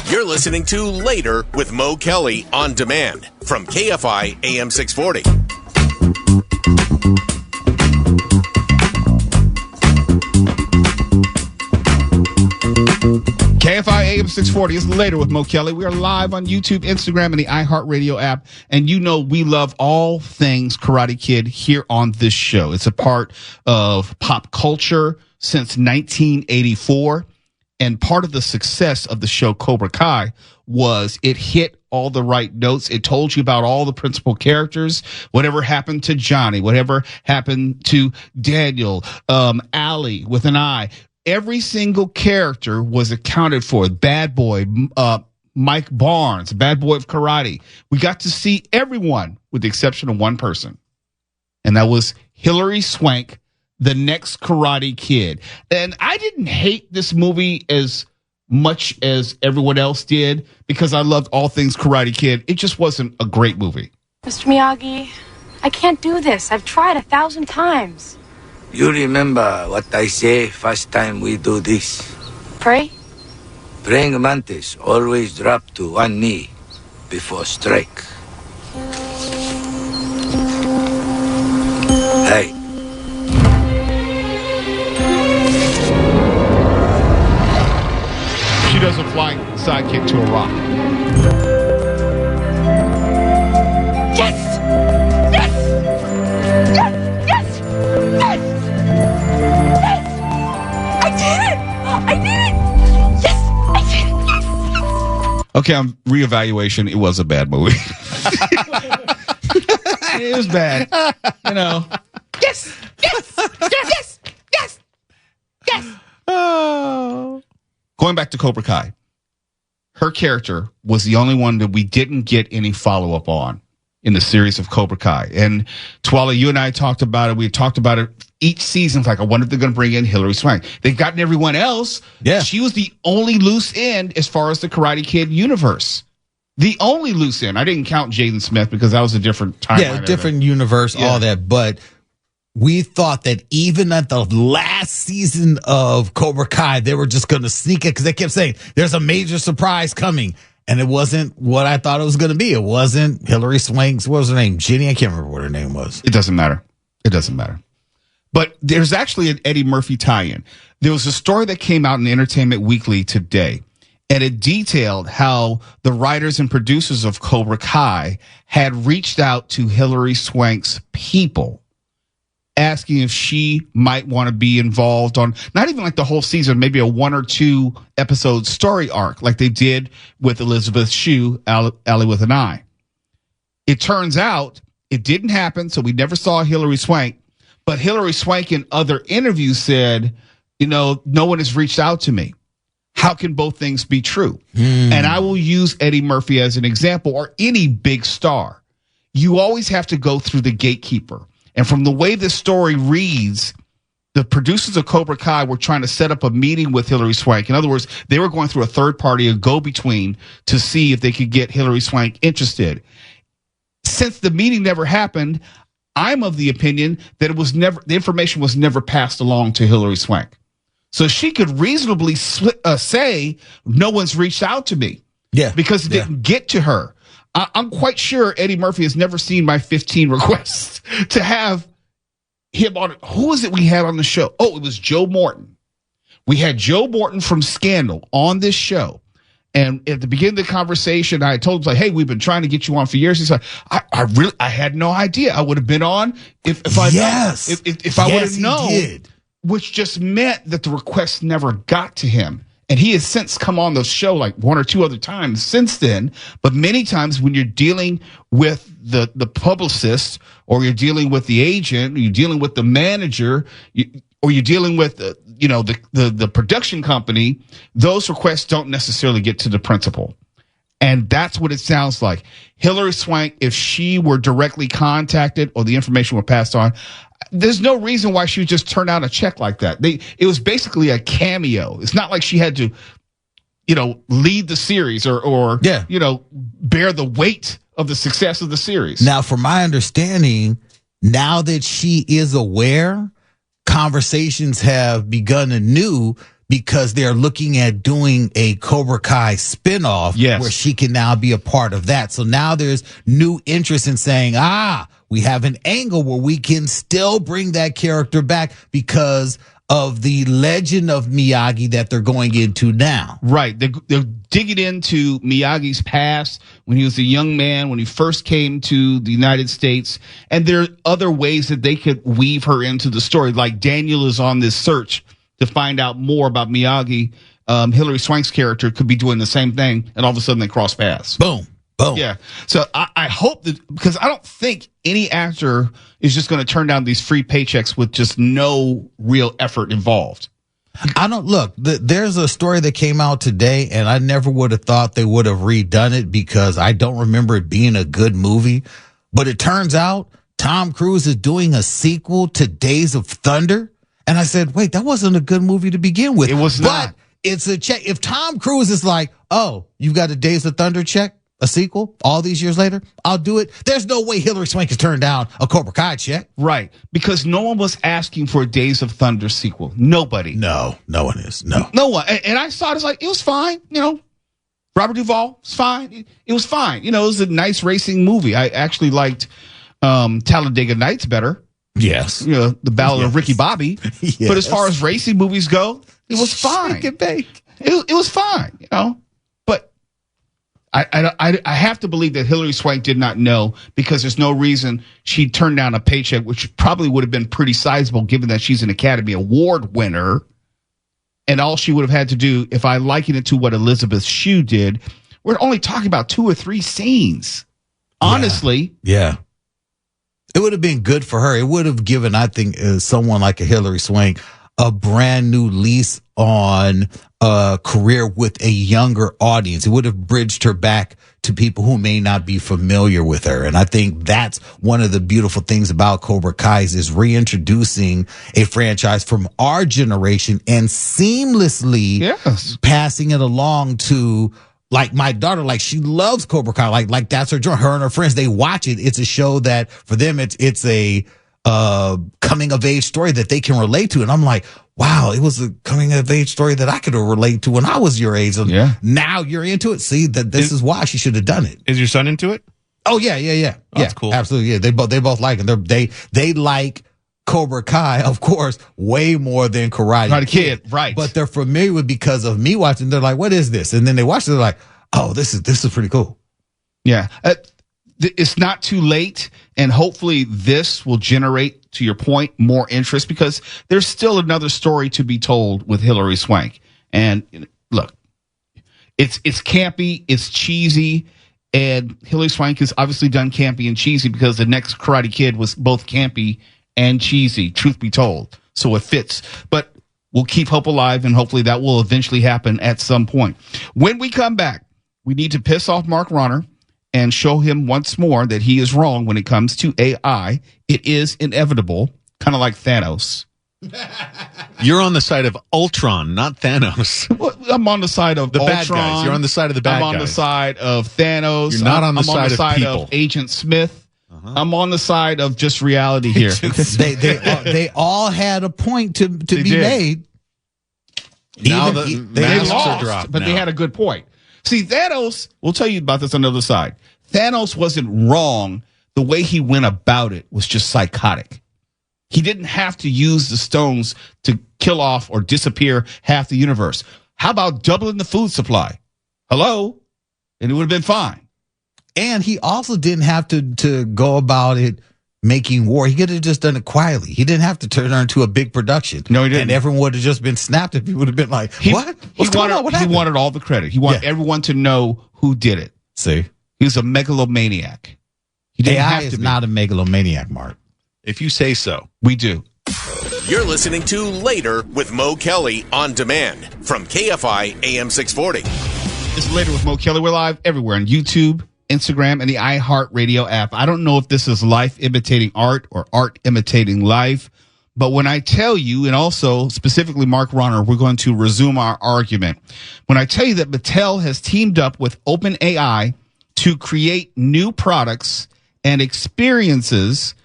You're listening to Later with Mo Kelly on demand from KFI AM 640. KFI AM 640 is Later with Mo Kelly. We are live on YouTube, Instagram, and the iHeartRadio app. And you know we love all things Karate Kid here on this show. It's a part of pop culture since 1984. And part of the success of the show Cobra Kai was it hit all the right notes. It told you about all the principal characters, whatever happened to Johnny, whatever happened to Daniel, Ali with an I. Every single character was accounted for. Bad Boy, Mike Barnes, Bad Boy of Karate. We got to see everyone with the exception of one person. And that was Hilary Swank, the next Karate Kid. And I didn't hate this movie as much as everyone else did because I loved all things Karate Kid. It just wasn't a great movie. Mr. Miyagi, I can't do this. I've tried 1,000 times. You remember what I say first time we do this? Pray? Praying mantis always drop to one knee before strike. Hey. She does a flying sidekick to a rock. Yes! Yes! Yes! Yes! Yes! Yes! I did it! I did it! Yes! I did it! Yes! Okay, on reevaluation, it was a bad movie. It was bad. You know. Yes! Yes! Yes! Yes! Yes! Oh. Going back to Cobra Kai, her character was the only one that we didn't get any follow-up on in the series of Cobra Kai. And Twala, you and I talked about it. We talked about it each season. It's like, I wonder if they're going to bring in Hilary Swank. They've gotten everyone else. Yeah. She was the only loose end as far as the Karate Kid universe. The only loose end. I didn't count Jaden Smith because that was a different timeline. Yeah, different universe, all that. But we thought that even at the last season of Cobra Kai, they were just going to sneak it because they kept saying there's a major surprise coming. And it wasn't what I thought it was going to be. It wasn't Hilary Swank's, what was her name? Jenny? I can't remember what her name was. It doesn't matter. It doesn't matter. But there's actually an Eddie Murphy tie-in. There was a story that came out in Entertainment Weekly today, and it detailed how the writers and producers of Cobra Kai had reached out to Hilary Swank's people, asking if she might want to be involved on not even like the whole season, maybe a 1 or 2 episode story arc like they did with Elizabeth Shue, Ali with an I. It turns out it didn't happen, so we never saw Hilary Swank. But Hilary Swank in other interviews said, you know, no one has reached out to me. How can both things be true? And I will use Eddie Murphy as an example, or any big star. You always have to go through the gatekeeper. And from the way this story reads, the producers of Cobra Kai were trying to set up a meeting with Hilary Swank. In other words, they were going through a third party, a go-between, to see if they could get Hilary Swank interested. Since the meeting never happened, I'm of the opinion that the information was never passed along to Hilary Swank. So she could reasonably say, no one's reached out to me. Yeah. Because it didn't get to her. I'm quite sure Eddie Murphy has never seen my 15 requests to have him on. Who was it we had on the show? Oh, it was Joe Morton. We had Joe Morton from Scandal on this show. And at the beginning of the conversation, I told him, like, hey, we've been trying to get you on for years. He's like, I had no idea. I would have been on if I would have known, which just meant that the request never got to him. And he has since come on the show like 1 or 2 other times since then. But many times when you're dealing with the publicist, or you're dealing with the agent, or you're dealing with the manager, or you're dealing with the production company, those requests don't necessarily get to the principal. And that's what it sounds like. Hilary Swank, if she were directly contacted or the information were passed on, there's no reason why she would just turn out a check like that. It was basically a cameo. It's not like she had to, lead the series or bear the weight of the success of the series. Now, from my understanding, now that she is aware, conversations have begun anew because they're looking at doing a Cobra Kai spinoff where she can now be a part of that. So now there's new interest in saying, we have an angle where we can still bring that character back because of the legend of Miyagi that they're going into now. Right. They're digging into Miyagi's past when he was a young man, when he first came to the United States. And there are other ways that they could weave her into the story. Like Daniel is on this search to find out more about Miyagi. Hilary Swank's character could be doing the same thing, and all of a sudden they cross paths. Boom. Boom. Yeah. So I hope that, because I don't think any actor is just going to turn down these free paychecks with just no real effort involved. There's a story that came out today, and I never would have thought they would have redone it because I don't remember it being a good movie. But it turns out Tom Cruise is doing a sequel to Days of Thunder. And I said, wait, that wasn't a good movie to begin with. It was not. But it's a check. If Tom Cruise is like, oh, you've got a Days of Thunder check, a sequel, all these years later, I'll do it. There's no way Hilary Swank has turned down a Cobra Kai check. Right. Because no one was asking for a Days of Thunder sequel. Nobody. No one is. No one. And I saw it, it was fine. Robert Duvall, it's fine. It was fine. It was a nice racing movie. I actually liked Talladega Nights better. Yes. The Ballad of Ricky Bobby. Yes. But as far as racing movies go, it was fine. It was fine, But I have to believe that Hilary Swank did not know, because there's no reason she turned down a paycheck, which probably would have been pretty sizable given that she's an Academy Award winner. And all she would have had to do, if I liken it to what Elizabeth Shue did, we're only talking about 2 or 3 scenes. Honestly. Yeah. It would have been good for her. It would have given, I think, someone like a Hilary Swank a brand new lease on a career with a younger audience. It would have bridged her back to people who may not be familiar with her. And I think that's one of the beautiful things about Cobra Kai is reintroducing a franchise from our generation and seamlessly passing it along to, like, my daughter. Like, she loves Cobra Kai. Like that's her joy. Her and her friends, they watch it. It's a show that for them, it's a coming of age story that they can relate to. And I'm like, wow, it was a coming of age story that I could relate to when I was your age. And now you're into it. See, that this is why she should have done it. Is your son into it? Oh yeah. That's cool. Absolutely. Yeah. They both like it. They like Cobra Kai, of course, way more than Karate Kid. Right. But they're familiar with because of me watching. They're like, what is this? And then they watch it. They're like, oh, this is pretty cool. Yeah. It's not too late, and hopefully this will generate, to your point, more interest, because there's still another story to be told with Hilary Swank. And look, it's campy, it's cheesy, and Hilary Swank has obviously done campy and cheesy because the next Karate Kid was both campy and cheesy, truth be told. So it fits. But we'll keep hope alive, and hopefully that will eventually happen at some point. When we come back, we need to piss off Mark Ronner and show him once more that he is wrong when it comes to AI. It is inevitable, kind of like Thanos. You're on the side of Ultron, not Thanos. Well, I'm on the side of the Ultron. Bad guys. You're on the side of the bad guys. I'm on the side of Thanos. You're not on the side of people. of Agent Smith. I'm on the side of just reality here. they all had a point to be made. Now they lost, but they had a good point. See, Thanos, we'll tell you about this on the other side. Thanos wasn't wrong. The way he went about it was just psychotic. He didn't have to use the stones to kill off or disappear half the universe. How about doubling the food supply? Hello? And it would have been fine. And he also didn't have to go about it making war. He could have just done it quietly. He didn't have to turn it into a big production. No, he didn't. And everyone would have just been snapped if he would have been like, what? What's going on? What happened? He wanted all the credit. He wanted everyone to know who did it. See? He was a megalomaniac. He didn't AI have to is be. not a megalomaniac, Mark. If you say so. We do. You're listening to Later with Mo Kelly on demand from KFI AM 640. This is Later with Mo Kelly. We're live everywhere on YouTube, Instagram, and the iHeartRadio app. I don't know if this is life imitating art or art imitating life, but when I tell you, and also specifically Mark Ronner, we're going to resume our argument. When I tell you that Mattel has teamed up with OpenAI to create new products and experiences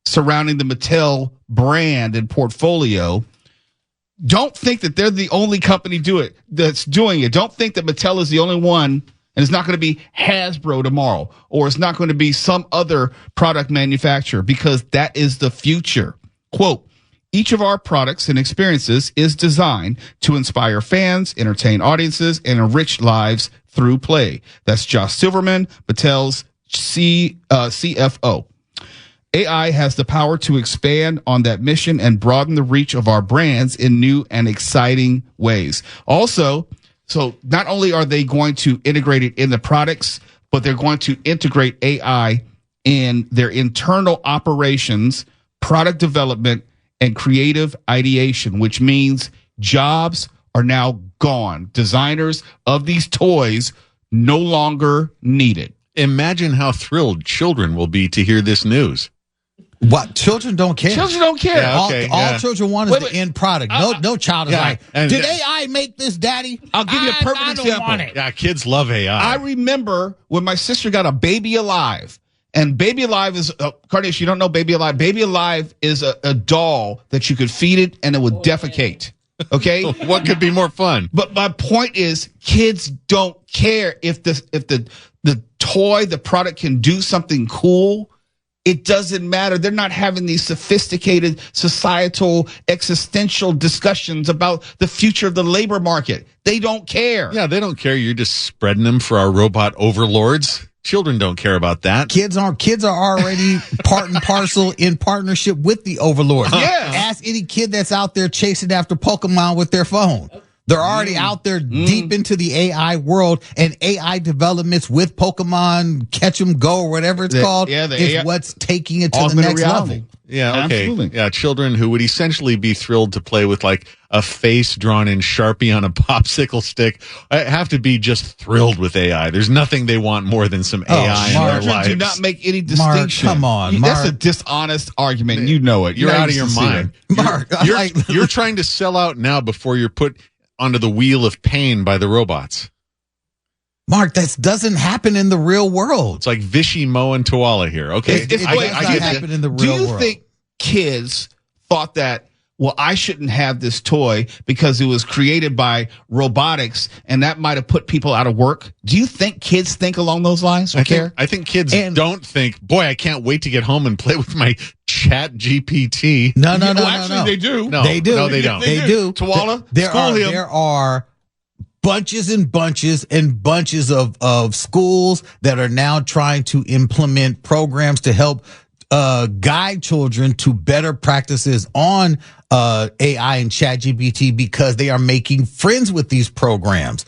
surrounding the Mattel brand and portfolio, Don't think that they're the only company that's doing it. Don't think that Mattel is the only one, and it's not going to be Hasbro tomorrow, or it's not going to be some other product manufacturer, because that is the future. Quote, each of our products and experiences is designed to inspire fans, entertain audiences, and enrich lives through play. That's Josh Silverman, Mattel's CFO. AI has the power to expand on that mission and broaden the reach of our brands in new and exciting ways. Also, so not only are they going to integrate it in the products, but they're going to integrate AI in their internal operations, product development, and creative ideation, which means jobs are now gone. Designers of these toys no longer needed. Imagine how thrilled children will be to hear this news. What? Children don't care. Children don't care. Yeah, okay, all children want is the end product. No child is like, and- did AI make this, Daddy? I'll give you a perfect I example. don't want it. Yeah, kids love AI. I remember when my sister got a Baby Alive. And Baby Alive is, Cardish, you don't know Baby Alive. Baby Alive is a doll that you could feed it and it would defecate. Okay? What could be more fun? But my point is, kids don't care if the toy, the product can do something cool. It doesn't matter. They're not having these sophisticated societal existential discussions about the future of the labor market. They don't care. Yeah, they don't care. You're just spreading them for our robot overlords. Children don't care about that. Kids are already part and parcel in partnership with the overlords. Yeah. Ask any kid that's out there chasing after Pokemon with their phone. They're already out there deep into the AI world, and AI developments with Pokemon Catch 'em Go or whatever it's called is AI, what's taking it to the augmented next reality. level. Yeah, okay. Absolutely. Yeah, children who would essentially be thrilled to play with like a face drawn in Sharpie on a popsicle stick have to be just thrilled with AI. There's nothing they want more than some AI in their Children lives. do not make any distinction. Come on, That's Mark. a dishonest argument. You know it. You're not out of your sincere. mind. Mark, You're trying to sell out now before you're put onto the wheel of pain by the robots. Mark, that doesn't happen in the real world. It's like Vishy, Mo, and Tuala here. Okay, It does not happen in the Do real you world. think kids thought that, well, I shouldn't have this toy because it was created by robotics and that might have put people out of work? Do you think kids think along those lines or care? I think kids don't think, boy, I can't wait to get home and play with my Chat GPT. No, Actually, they do. No, They do. No, they don't. They do. Tuala, There school him. there are bunches and bunches and bunches of schools that are now trying to implement programs to help guide children to better practices on AI and ChatGPT because they are making friends with these programs.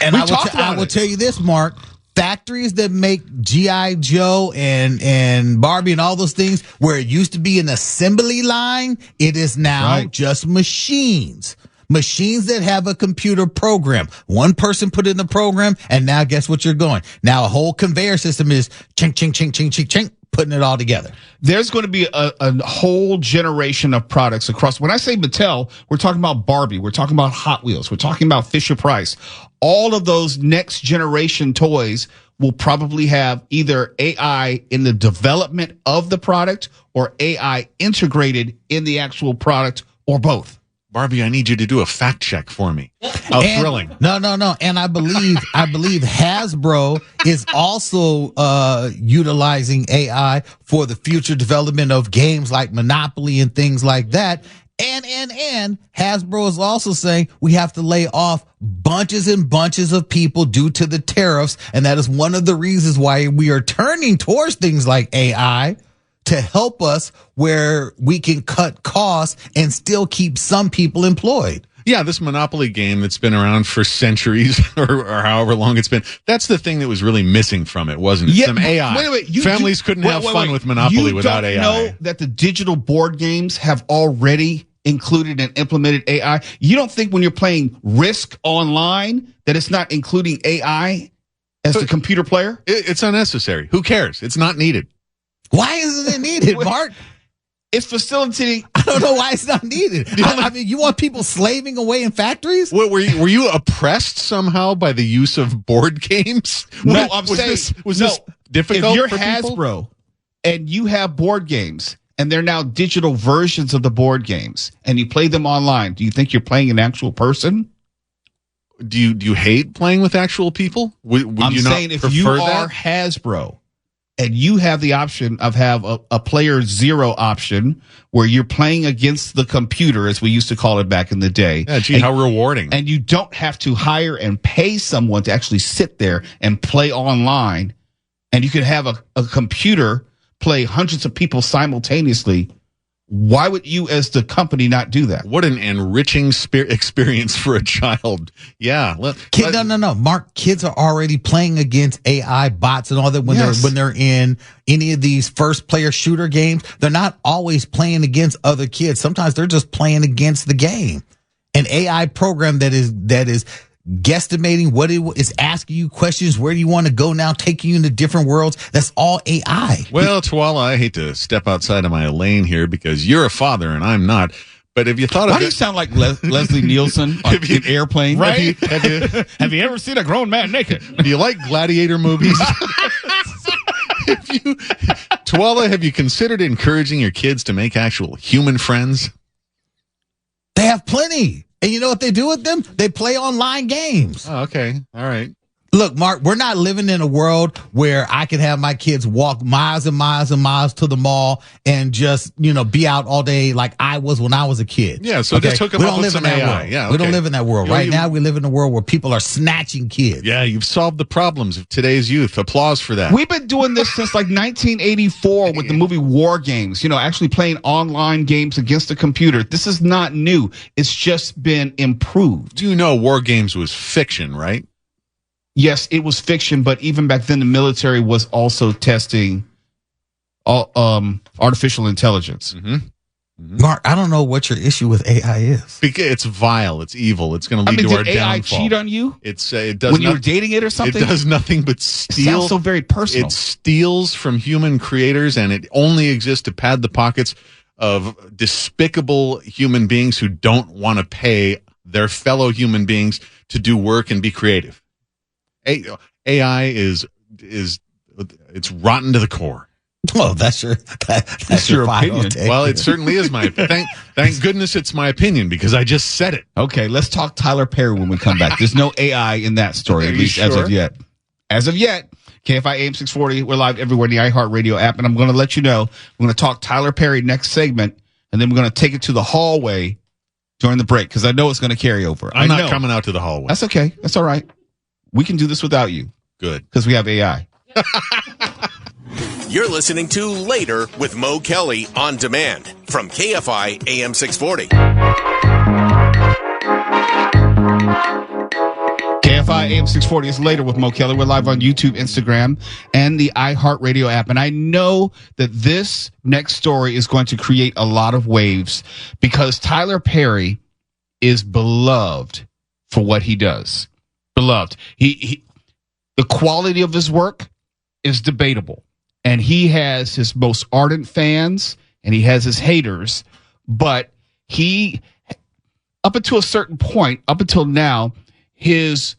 And I will tell you this, Mark. Factories that make G.I. Joe and Barbie and all those things, where it used to be an assembly line, it is now just machines. Machines that have a computer program. One person put in the program, and now guess what you're going? Now a whole conveyor system is chink, chink, chink, chink, chink, chink, putting it all together. There's going to be a whole generation of products across. When I say Mattel, we're talking about Barbie. We're talking about Hot Wheels. We're talking about Fisher-Price. All of those next generation toys will probably have either AI in the development of the product or AI integrated in the actual product or both. Barbie, I need you to do a fact check for me. Oh, thrilling. No. And I believe Hasbro is also utilizing AI for the future development of games like Monopoly and things like that. And Hasbro is also saying we have to lay off bunches and bunches of people due to the tariffs. And that is one of the reasons why we are turning towards things like AI to help us where we can cut costs and still keep some people employed. Yeah, this Monopoly game that's been around for centuries or however long it's been, that's the thing that was really missing from it, wasn't it? Yeah, Some AI. Wait, Families couldn't have fun with Monopoly without AI. You don't know that the digital board games have already included and implemented AI? You don't think when you're playing Risk online that it's not including AI as the computer player? It's unnecessary. Who cares? It's not needed. Why isn't it needed, Mark? It's facilitating. I don't know why it's not needed. I mean, you want people slaving away in factories? What, were you oppressed somehow by the use of board games? No, I'm saying was this difficult if you're for people? Hasbro and you have board games and they're now digital versions of the board games, and you play them online. Do you think you're playing an actual person? Do you hate playing with actual people? Would I'm you saying not if prefer you are that? Hasbro and you have the option of a player zero option where you're playing against the computer, as we used to call it back in the day. Yeah, gee, how rewarding. And you don't have to hire and pay someone to actually sit there and play online. And you could have a computer play hundreds of people simultaneously. Why would you as the company not do that? What an enriching experience for a child. Yeah. No. Mark, kids are already playing against AI bots and all that when they're in any of these first player shooter games. They're not always playing against other kids. Sometimes they're just playing against the game. An AI program that is guesstimating what it is, asking you questions, where do you want to go now, taking you into different worlds. That's all AI. Well, Tuala, I hate to step outside of my lane here because you're a father and I'm not. But have you thought Why of do you sound like Leslie Nielsen on an airplane? Right? Have you ever seen a grown man naked? Do you like gladiator movies? Tuala, have you considered encouraging your kids to make actual human friends? They have plenty. And you know what they do with them? They play online games. Oh, okay. All right. Look, Mark, we're not living in a world where I can have my kids walk miles and miles and miles to the mall and just, be out all day like I was when I was a kid. Yeah, so just hook them up with some AI. Yeah, we don't live in that world. Right now, we live in a world where people are snatching kids. Yeah, you've solved the problems of today's youth. Applause for that. We've been doing this since like 1984 with the movie War Games, actually playing online games against the computer. This is not new. It's just been improved. Do you know War Games was fiction, right? Yes, it was fiction, but even back then, the military was also testing artificial intelligence. Mm-hmm. Mm-hmm. Mark, I don't know what your issue with AI is. Because it's vile. It's evil. It's going to lead to our did AI downfall. cheat on you? It does when you were dating it or something. It does nothing but steal. It sounds so very personal. It steals from human creators, and it only exists to pad the pockets of despicable human beings who don't want to pay their fellow human beings to do work and be creative. AI is it's rotten to the core. Well, that's your opinion. Well, it certainly is my opinion. Thank goodness it's my opinion because I just said it. Okay, let's talk Tyler Perry when we come back. There's no AI in that story, at least as of yet. As of yet, KFI AM 640, we're live everywhere in the iHeartRadio app, and I'm going to let you know we're going to talk Tyler Perry next segment, and then we're going to take it to the hallway during the break because I know it's going to carry over. I'm not coming out to the hallway. That's okay. That's all right. We can do this without you. Good. Because we have AI. You're listening to Later with Mo Kelly on demand from KFI AM 640. KFI AM 640 is Later with Mo Kelly. We're live on YouTube, Instagram, and the iHeartRadio app. And I know that this next story is going to create a lot of waves because Tyler Perry is beloved for what he does. Beloved. The quality of his work is debatable. And he has his most ardent fans and he has his haters. But he, up until a certain point, up until now, his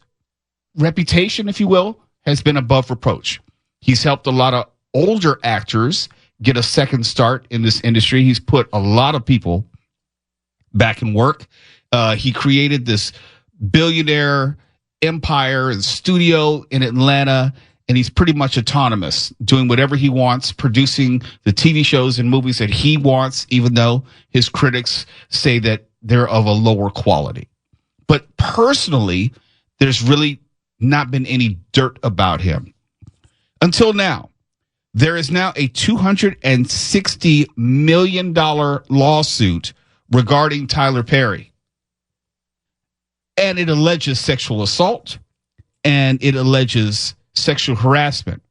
reputation, if you will, has been above reproach. He's helped a lot of older actors get a second start in this industry. He's put a lot of people back in work. He created this billionaire empire and studio in Atlanta, and he's pretty much autonomous, doing whatever he wants, producing the TV shows and movies that he wants, even though his critics say that they're of a lower quality. But personally, there's really not been any dirt about him. Until now, there is now a $260 million lawsuit regarding Tyler Perry. And it alleges sexual assault and it alleges sexual harassment.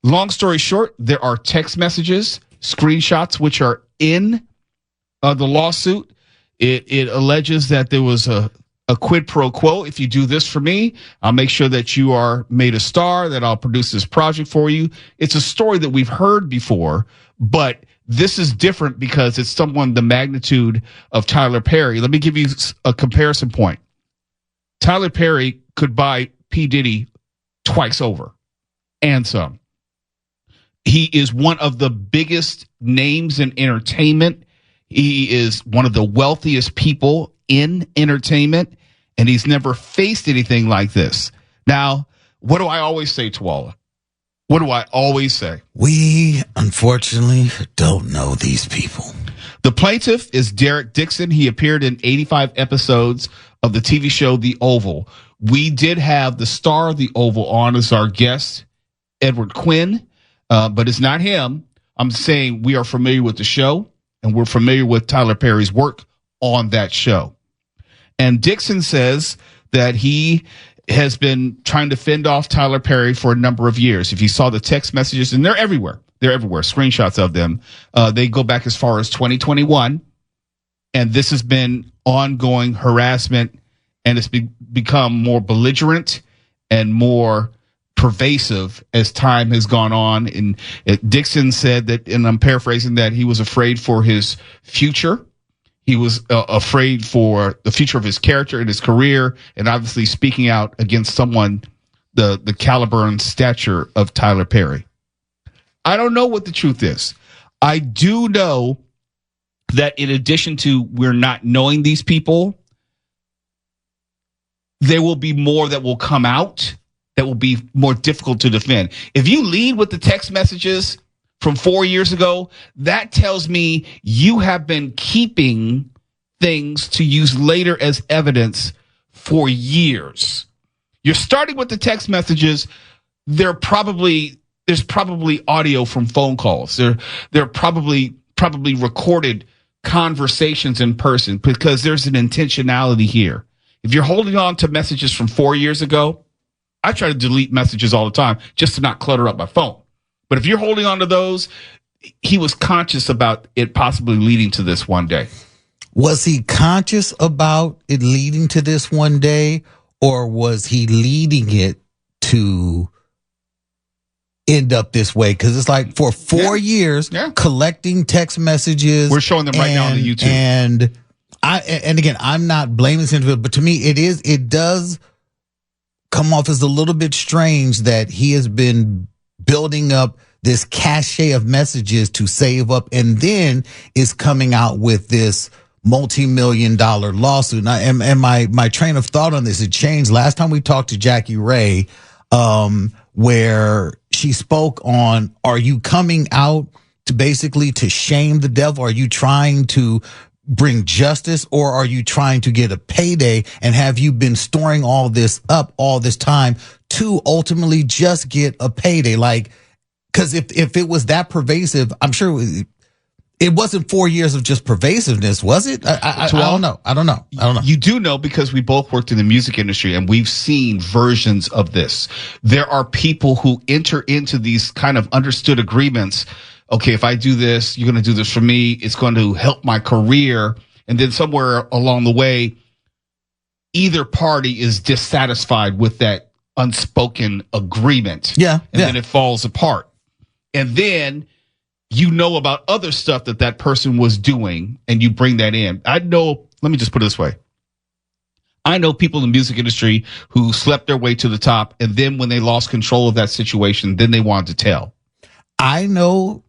Long story short, there are text messages, screenshots, which are in the lawsuit. It alleges that there was a quid pro quo. If you do this for me, I'll make sure that you are made a star, that I'll produce this project for you. It's a story that we've heard before, but this is different because it's someone the magnitude of Tyler Perry. Let me give you a comparison point. Tyler Perry could buy P. Diddy twice over and some. He is one of the biggest names in entertainment. He is one of the wealthiest people in entertainment, and he's never faced anything like this. Now, what do I always say, Twala? What do I always say? We, unfortunately, don't know these people. The plaintiff is Derek Dixon. He appeared in 85 episodes of the TV show The Oval. We did have the star of The Oval on as our guest, Edward Quinn, but it's not him. I'm saying we are familiar with the show, and we're familiar with Tyler Perry's work on that show. And Dixon says that he has been trying to fend off Tyler Perry for a number of years. If you saw the text messages, and they're everywhere, screenshots of them. They go back as far as 2021. And this has been ongoing harassment, and it's become more belligerent and more pervasive as time has gone on. And Dixon said that, and I'm paraphrasing, that he was afraid for his future. He was afraid for the future of his character and his career, and obviously speaking out against someone the caliber and stature of Tyler Perry. I don't know what the truth is. I do know that in addition to we're not knowing these people, there will be more that will come out that will be more difficult to defend. If you lead with the text messages from 4 years ago, that tells me you have been keeping things to use later as evidence for years. You're starting with the text messages. There's probably audio from phone calls. There are probably recorded conversations in person, because there's an intentionality here. If you're holding on to messages from 4 years ago, I try to delete messages all the time just to not clutter up my phone. But if you're holding on to those, he was conscious about it possibly leading to this one day. Was he conscious about it leading to this one day, or was he leading it to end up this way? Because it's like for 4 years, collecting text messages. We're showing them right now on the YouTube. And again, I'm not blaming this individual, but to me, it does come off as a little bit strange that he has been building up this cachet of messages to save up, and then is coming out with this multi-million-dollar lawsuit. And my train of thought on this, it changed last time we talked to Jackie Ray, where she spoke on, are you coming out to basically to shame the devil? Are you trying to bring justice, or are you trying to get a payday? And have you been storing all this up all this time to ultimately just get a payday? Like, because if it was that pervasive, I'm sure it wasn't 4 years of just pervasiveness, was it? I don't know. You do know, because we both worked in the music industry and we've seen versions of this. There are people who enter into these kind of understood agreements. Okay, if I do this, you're going to do this for me. It's going to help my career. And then somewhere along the way, either party is dissatisfied with that unspoken agreement. Yeah. Then it falls apart. And then you know about other stuff that person was doing, and you bring that in. Let me just put it this way. I know people in the music industry who slept their way to the top, and then when they lost control of that situation, then they wanted to tell. I know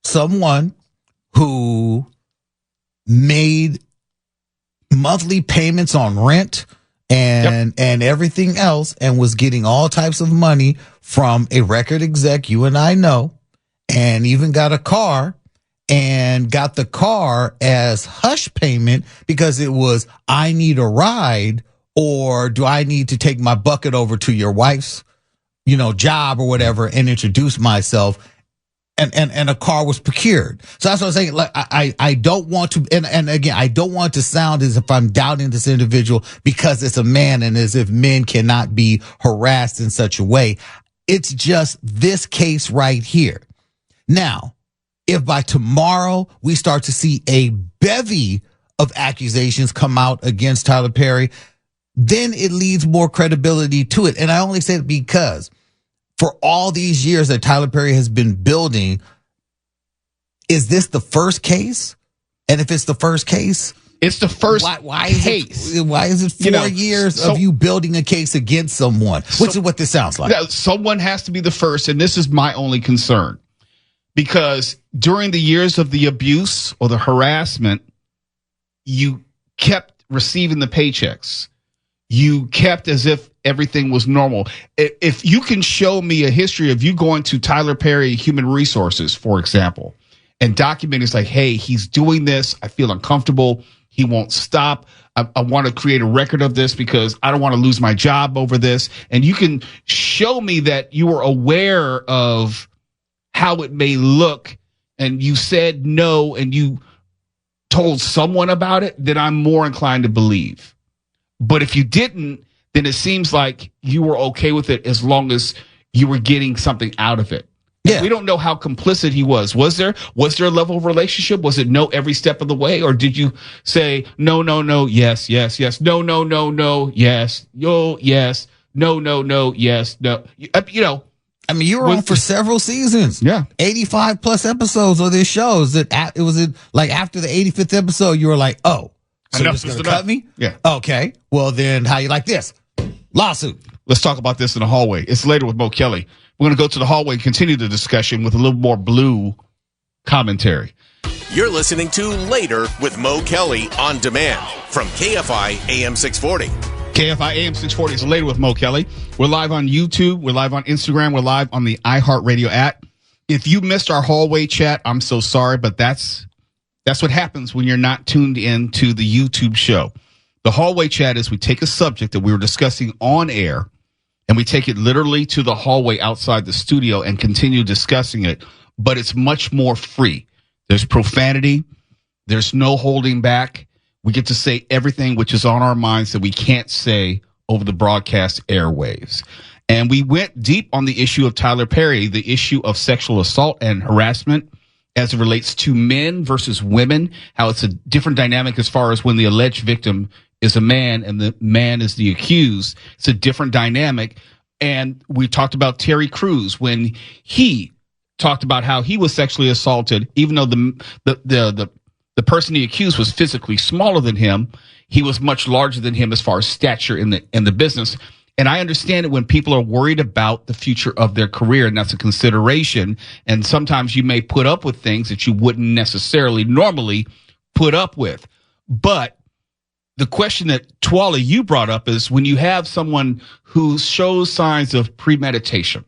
someone who made monthly payments on rent and everything else, and was getting all types of money from a record exec you and I know, and even got a car, and got the car as hush payment because it was, I need a ride, or do I need to take my bucket over to your wife's, job or whatever, and introduce myself. And a car was procured. So that's what I'm saying. Like, I don't want to, and again, I don't want to sound as if I'm doubting this individual because it's a man, and as if men cannot be harassed in such a way. It's just this case right here. Now, if by tomorrow we start to see a bevy of accusations come out against Tyler Perry, then it leads more credibility to it. And I only say it because for all these years that Tyler Perry has been building, is this the first case? And if it's the first case, it's the first case. Why is it 4 years of you building a case against someone? Which is what this sounds like. Someone has to be the first, and this is my only concern. because during the years of the abuse or the harassment, you kept receiving the paychecks. You kept as if everything was normal. If you can show me a history of you going to Tyler Perry Human Resources, for example, and document it's like, hey, he's doing this. I feel uncomfortable. He won't stop. I want to create a record of this because I don't want to lose my job over this. And you can show me that you were aware of how it may look and you said no and you told someone about it, then I'm more inclined to believe. But if you didn't, then it seems like you were okay with it as long as you were getting something out of it. Yeah. We don't know how complicit he was. Was there a level of relationship? Was it no every step of the way? Or did you say no, yes, no, no, yes, yo, yes, no, yes, no. I mean, you were on for several seasons. Yeah. 85 plus episodes of this show. It was like after the 85th episode, you were like, oh, so you're just going to cut me? Yeah. Okay. Well, then how you like this? Lawsuit. Let's talk about this in the hallway. It's later with Mo Kelly. We're going to go to the hallway and continue the discussion with a little more blue commentary. You're listening to Later with Mo Kelly on demand from KFI AM 640. KFI AM 640 is Later with Mo Kelly. We're live on YouTube. We're live on Instagram. We're live on the iHeartRadio app. If you missed our hallway chat, I'm so sorry, but that's what happens when you're not tuned in to the YouTube show. The hallway chat is we take a subject that we were discussing on air and we take it literally to the hallway outside the studio and continue discussing it, but it's much more free. There's profanity. There's no holding back. We get to say everything which is on our minds that we can't say over the broadcast airwaves. And we went deep on the issue of Tyler Perry, the issue of sexual assault and harassment as it relates to men versus women, how it's a different dynamic as far as when the alleged victim is a man and the man is the accused. It's a different dynamic. And we talked about Terry Crews when he talked about how he was sexually assaulted, even though the person he accused was physically smaller than him. He was much larger than him as far as stature in the business. And I understand it when people are worried about the future of their career, and that's a consideration. And sometimes you may put up with things that you wouldn't necessarily normally put up with. But the question that Twala, you brought up is when you have someone who shows signs of premeditation,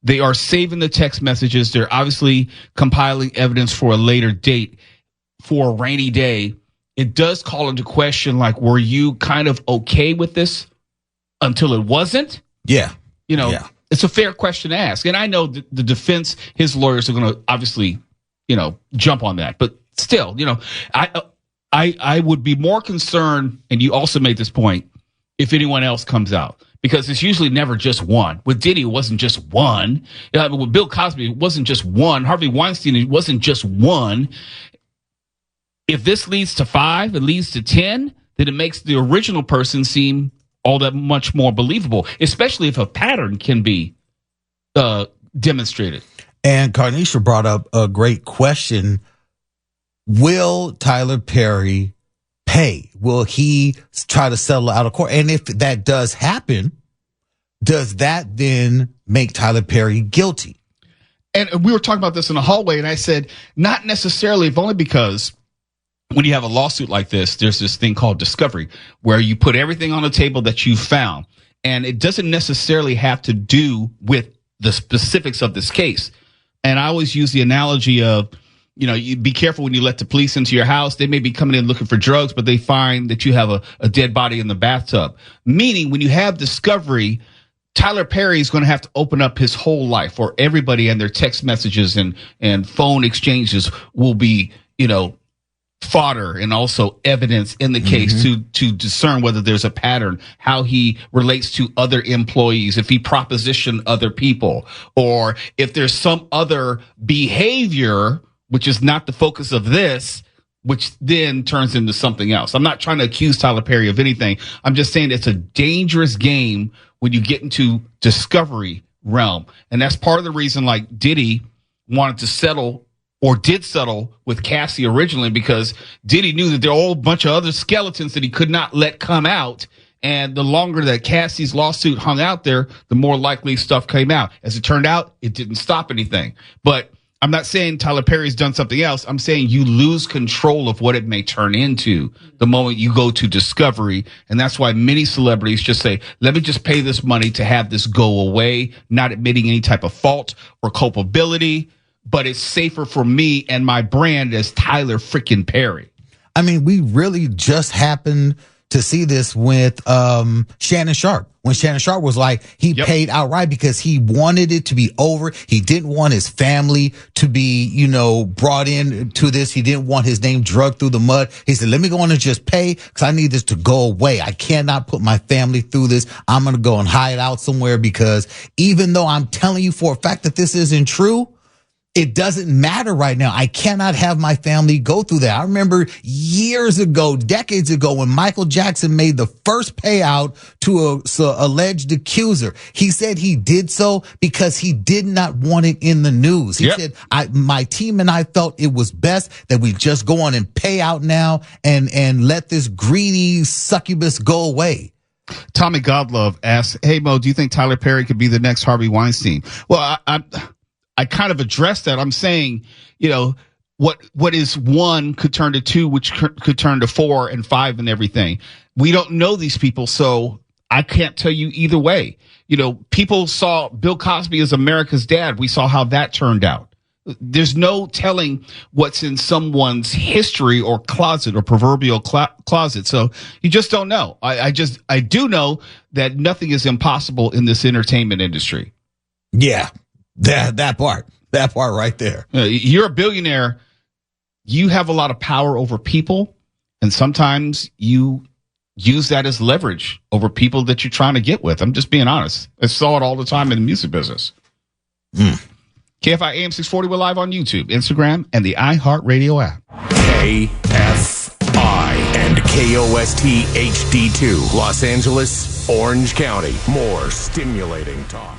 they are saving the text messages. They're obviously compiling evidence for a later date, for a rainy day. It does call into question, like, were you kind of okay with this until it wasn't? Yeah. It's a fair question to ask. And I know the defense, his lawyers are going to obviously, jump on that. But still, I would be more concerned, and you also made this point, if anyone else comes out. Because it's usually never just one. With Diddy, it wasn't just one. With Bill Cosby, it wasn't just one. Harvey Weinstein, it wasn't just one. If this leads to 5, it leads to 10, then it makes the original person seem all that much more believable, especially if a pattern can be demonstrated. And Carnisha brought up a great question. Will Tyler Perry pay? Will he try to settle out of court? And if that does happen, does that then make Tyler Perry guilty? And we were talking about this in the hallway, and I said, not necessarily, if only because when you have a lawsuit like this, there's this thing called discovery, where you put everything on the table that you found. And it doesn't necessarily have to do with the specifics of this case. And I always use the analogy of, you be careful when you let the police into your house. They may be coming in looking for drugs, but they find that you have a dead body in the bathtub. Meaning, when you have discovery, Tyler Perry is going to have to open up his whole life, or everybody and their text messages and phone exchanges will be, fodder and also evidence in the case to discern whether there's a pattern, how he relates to other employees, if he propositioned other people, or if there's some other behavior which is not the focus of this, which then turns into something else. I'm not trying to accuse Tyler Perry of anything. I'm just saying it's a dangerous game when you get into discovery realm. And that's part of the reason, like, Diddy wanted to settle, or did settle, with Cassie originally, because Diddy knew that there were a whole bunch of other skeletons that he could not let come out. And the longer that Cassie's lawsuit hung out there, the more likely stuff came out. As it turned out, it didn't stop anything. But I'm not saying Tyler Perry's done something else. I'm saying you lose control of what it may turn into the moment you go to discovery. And that's why many celebrities just say, let me just pay this money to have this go away, not admitting any type of fault or culpability. But it's safer for me and my brand as Tyler freaking Perry. I mean, we really just happened to see this with Shannon Sharp. When Shannon Sharp was like, he paid outright because he wanted it to be over. He didn't want his family to be, brought in to this. He didn't want his name dragged through the mud. He said, let me go on and just pay because I need this to go away. I cannot put my family through this. I'm going to go and hide out somewhere because even though I'm telling you for a fact that this isn't true, it doesn't matter right now. I cannot have my family go through that. I remember years ago, decades ago, when Michael Jackson made the first payout to a alleged accuser. He said he did so because he did not want it in the news. He said, my team and I felt it was best that we just go on and pay out now and let this greedy succubus go away. Tommy Godlove asks, hey, Mo, do you think Tyler Perry could be the next Harvey Weinstein? Well, I kind of addressed that. I'm saying, what is one could turn to two, which could turn to 4 and 5 and everything. We don't know these people, so I can't tell you either way. People saw Bill Cosby as America's dad. We saw how that turned out. There's no telling what's in someone's history or closet or proverbial closet. So you just don't know. I do know that nothing is impossible in this entertainment industry. Yeah. That part right there. You're a billionaire. You have a lot of power over people. And sometimes you use that as leverage over people that you're trying to get with. I'm just being honest. I saw it all the time in the music business. KFI AM 640, we're live on YouTube, Instagram, and the iHeartRadio app. KFI and KOST HD2, Los Angeles, Orange County. More stimulating talk.